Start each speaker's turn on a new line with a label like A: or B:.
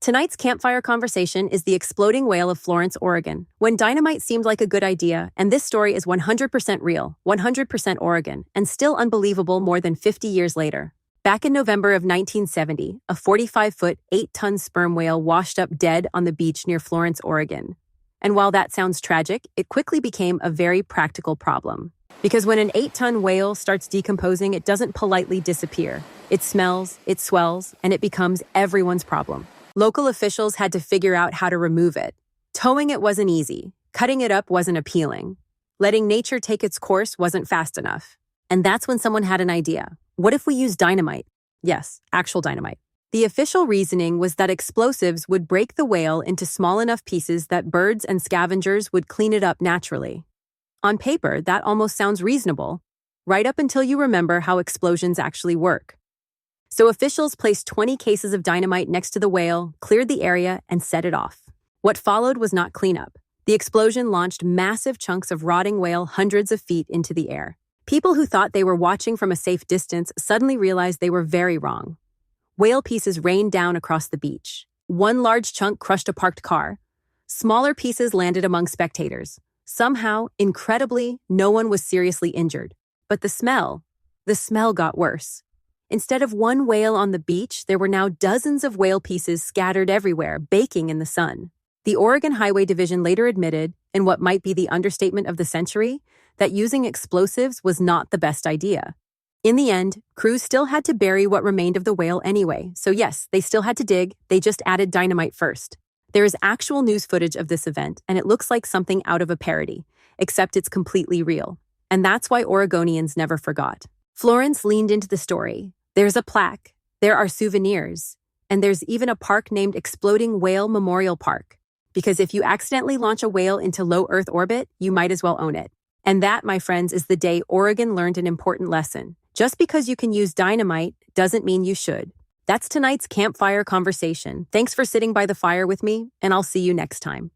A: Tonight's campfire conversation is the exploding whale of Florence, Oregon, when dynamite seemed like a good idea, and this story is 100% real, 100% Oregon, and still unbelievable more than 50 years later. Back in November of 1970, a 45-foot, 8-ton sperm whale washed up dead on the beach near Florence, Oregon. And while that sounds tragic, it quickly became a very practical problem. Because when an 8-ton whale starts decomposing, it doesn't politely disappear. It smells, it swells, and it becomes everyone's problem. Local officials had to figure out how to remove it. Towing it wasn't easy. Cutting it up wasn't appealing. Letting nature take its course wasn't fast enough. And that's when someone had an idea. What if we use dynamite? Yes, actual dynamite. The official reasoning was that explosives would break the whale into small enough pieces that birds and scavengers would clean it up naturally. On paper, that almost sounds reasonable, right up until you remember how explosions actually work. So officials placed 20 cases of dynamite next to the whale, cleared the area, and set it off. What followed was not cleanup. The explosion launched massive chunks of rotting whale hundreds of feet into the air. People who thought they were watching from a safe distance suddenly realized they were very wrong. Whale pieces rained down across the beach. One large chunk crushed a parked car. Smaller pieces landed among spectators. Somehow, incredibly, no one was seriously injured. But the smell got worse. Instead of one whale on the beach, there were now dozens of whale pieces scattered everywhere, baking in the sun. The Oregon Highway Division later admitted, in what might be the understatement of the century, that using explosives was not the best idea. In the end, crews still had to bury what remained of the whale anyway, so yes, they still had to dig, they just added dynamite first. There is actual news footage of this event, and it looks like something out of a parody, except it's completely real. And that's why Oregonians never forgot. Florence leaned into the story. There's a plaque, there are souvenirs, and there's even a park named Exploding Whale Memorial Park. Because if you accidentally launch a whale into low Earth orbit, you might as well own it. And that, my friends, is the day Oregon learned an important lesson. Just because you can use dynamite doesn't mean you should. That's tonight's campfire conversation. Thanks for sitting by the fire with me, and I'll see you next time.